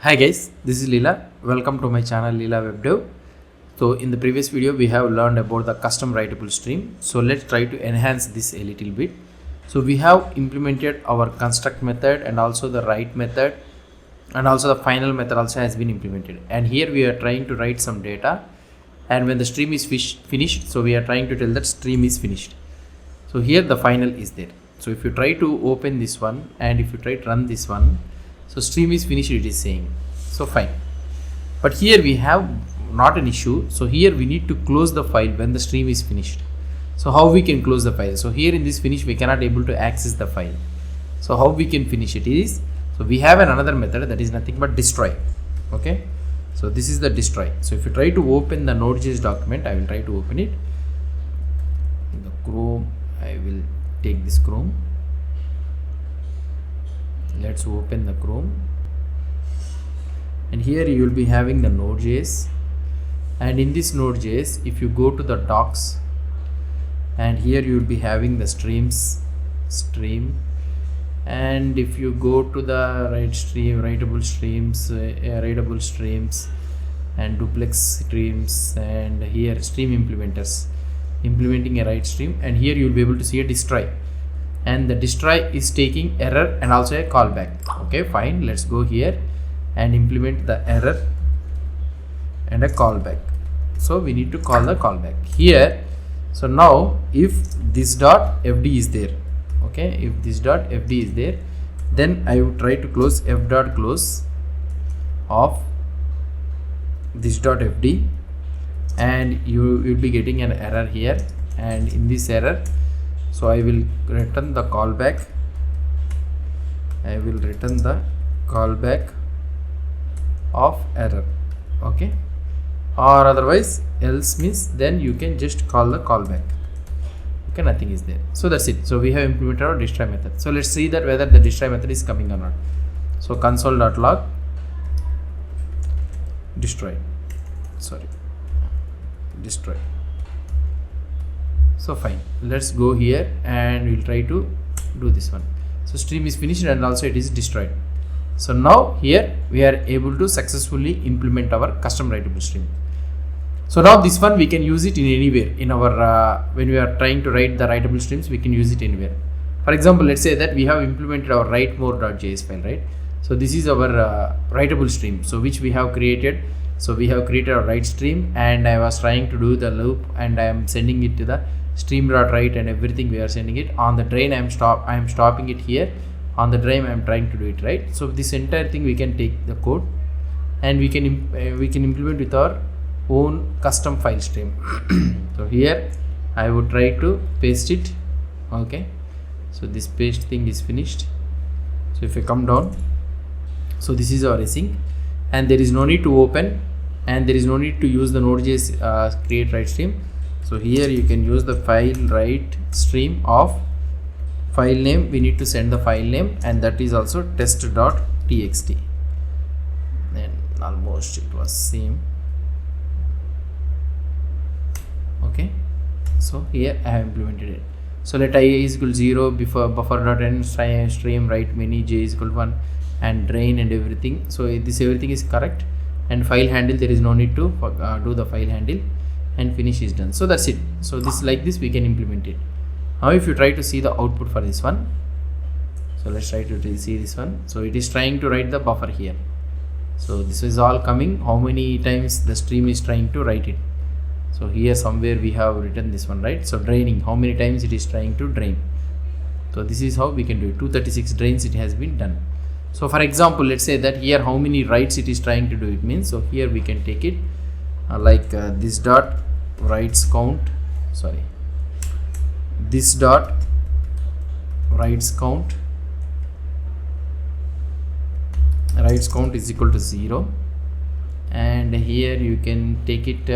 Hi guys, this is Leela. Welcome to my channel leelawebdev. So in the previous video we have learned about the custom writable stream. So let's try to enhance this a little bit. So we have implemented our construct method and also the write method, and also the final method also has been implemented. And here we are trying to write some data, and when the stream is finished, so we are trying to tell that stream is finished. So here the final is there. So if you try to open this one and if you try to run this one, so stream is finished, it is saying. So fine, but here we have not an issue. So here we need to close the file when the stream is finished. So how we can close the file? So here in this finish we cannot able to access the file. So how we can finish it is, so we have another method that is nothing but destroy. Okay, so this is the destroy. So if you try to open the node.js document, I will try to open it in the Chrome. I will take this Chrome. Let's open the Chrome, and here you will be having the node.js, and in this node.js if you go to the docs, and here you will be having the stream, and if you go to the writable streams and duplex streams, and here stream implementers implementing a write stream, and here you will be able to see a destroy, and the destroy is taking error and also a callback. Okay, fine, let's go here and implement the error and a callback. So we need to call the callback here. So now if this dot fd is there, okay, if this dot fd is there, then I would try to close f dot close of this dot fd, and you will be getting an error here, and in this error, so I will return the callback. I will return the callback of error. Okay, or otherwise else means then you can just call the callback. Okay, nothing is there. So that's it. So we have implemented our destroy method. So let's see that whether the destroy method is coming or not. So console.log destroy, destroy. So fine, let's go here and we'll try to do this one. So stream is finished and also it is destroyed. So now here we are able to successfully implement our custom writable stream. So now this one we can use it in anywhere in our when we are trying to write the writable streams, we can use it anywhere. For example, let's say that we have implemented our write-more.js file, right? So this is our writable stream, so which we have created. So we have created a write stream, and I was trying to do the loop, and I am sending it to the stream.write and everything. We are sending it on the drain. I am stopping it here on the drain. I am trying to do it, right? So this entire thing we can take the code and we can implement with our own custom file stream. So here I would try to paste it. Okay, so this paste thing is finished. So if I come down, so this is our async, and there is no need to open, and there is no need to use the node.js create write stream. So here you can use the file write stream of file name. We need to send the file name, and that is also test.txt, and almost it was same. Okay, so here I have implemented it. So let I is equal 0 before buffer.end stream write many j is equal 1 and drain and everything. So this everything is correct, and file handle there is no need to do the file handle, and finish is done. So that's it. So this like this we can implement it. Now if you try to see the output for this one, so let's try to see this one. So it is trying to write the buffer here. So this is all coming, how many times the stream is trying to write it. So here somewhere we have written this one, right? So draining, how many times it is trying to drain. So this is how we can do it. 236 drains it has been done. So for example, let's say that here how many writes it is trying to do it means. So here we can take it this dot writes count, this dot writes count is equal to 0, and here you can take it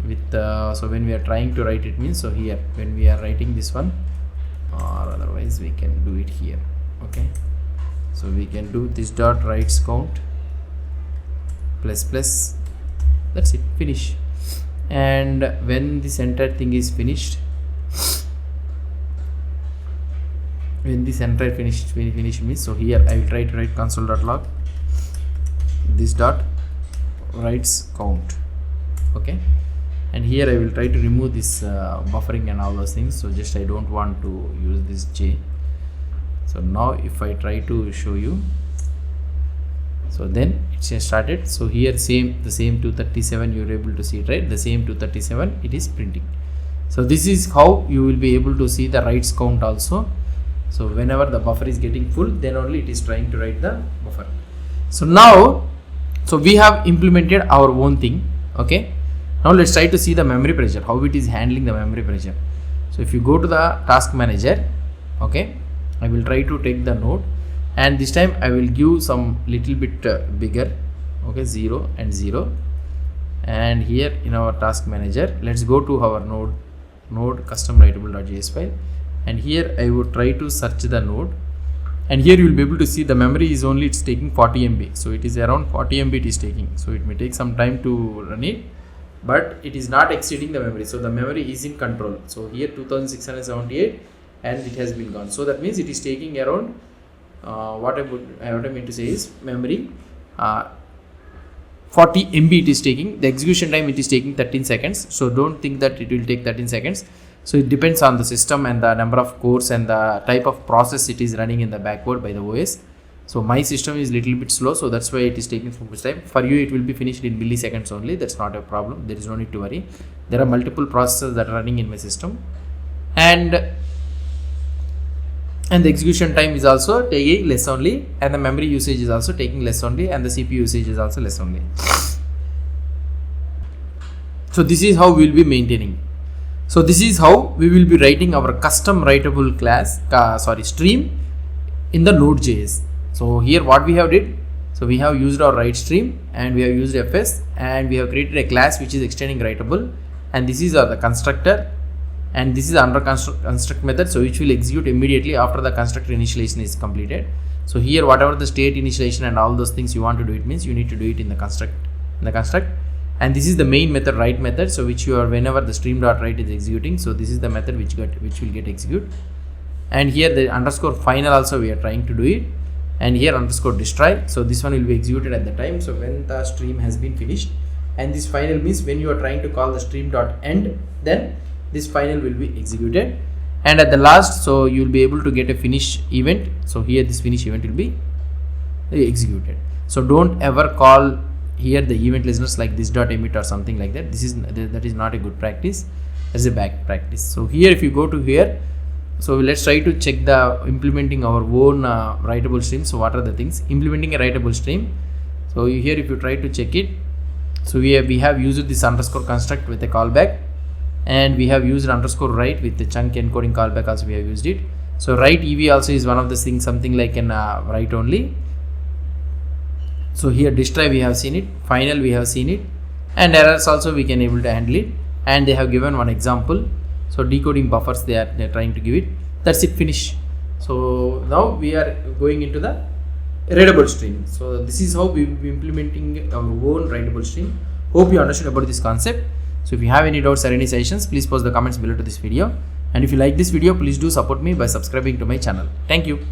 with so when we are trying to write it means, so here when we are writing this one, or otherwise we can do it here. Okay, so we can do this dot writes count plus plus, that's it, finish. And when this entire thing is finished, when this entire finish means, so here I will try to write console.log this dot writes count. Okay, and here I will try to remove this buffering and all those things. So just I don't want to use this j. So now if I try to show you, so then it's started. So here the same 237 you are able to see it, right? The same 237 it is printing. So this is how you will be able to see the writes count also. So whenever the buffer is getting full, then only it is trying to write the buffer. So now, so we have implemented our own thing. Okay, now let's try to see the memory pressure, how it is handling the memory pressure. So if you go to the task manager, okay, I will try to take the node, and this time I will give some little bit bigger, okay, 0 and 0. And here in our task manager, let's go to our node custom writable.js file, and here I would try to search the node, and here you will be able to see the memory is only, it's taking 40 MB. So it is around 40 MB it is taking. So it may take some time to run it, but it is not exceeding the memory. So the memory is in control. So here 2678 and it has been gone. So that means it is taking around what I mean to say is memory 40 MB it is taking. The execution time it is taking 13 seconds. So don't think that it will take 13 seconds. So it depends on the system and the number of cores and the type of process it is running in the backward by the OS. So my system is little bit slow, so that's why it is taking so much time. For you it will be finished in milliseconds only. That's not a problem. There is no need to worry. There are multiple processes that are running in my system, and the execution time is also taking less only, and the memory usage is also taking less only, and the CPU usage is also less only. So this is how we will be maintaining. So this is how we will be writing our custom writable class, stream in the node.js. So here what we have did, so we have used our write stream, and we have used fs, and we have created a class which is extending writable, and this is the constructor, and this is under construct method, so which will execute immediately after the constructor initialization is completed. So here whatever the state initialization and all those things you want to do, it means you need to do it in the construct. And this is the main method, write method, so which you are, whenever the stream.write is executing, so this is the method which will get executed. And here the underscore final also we are trying to do it, and here underscore destroy, so this one will be executed at the time, so when the stream has been finished. And this final means when you are trying to call the stream.end, then this final will be executed. And at the last, so you will be able to get a finish event. So here this finish event will be executed. So don't ever call here the event listeners like this dot emit or something like that. That is not a good practice. That's a bad practice. So here if you go to here, so let's try to check the implementing our own writable stream. So what are the things implementing a writable stream? So here if you try to check it, so we have used this underscore construct with a callback, and we have used underscore write with the chunk encoding callback also we have used it. So write ev also is one of the things, something like an write only. So here destroy we have seen it, final we have seen it, and errors also we can able to handle it. And they have given one example. So decoding buffers they are trying to give it. That's it, finish. So now we are going into the writable stream. So this is how we will be implementing our own writable stream. Hope you understood about this concept. So if you have any doubts or any suggestions, please post the comments below to this video. And if you like this video, please do support me by subscribing to my channel. Thank you.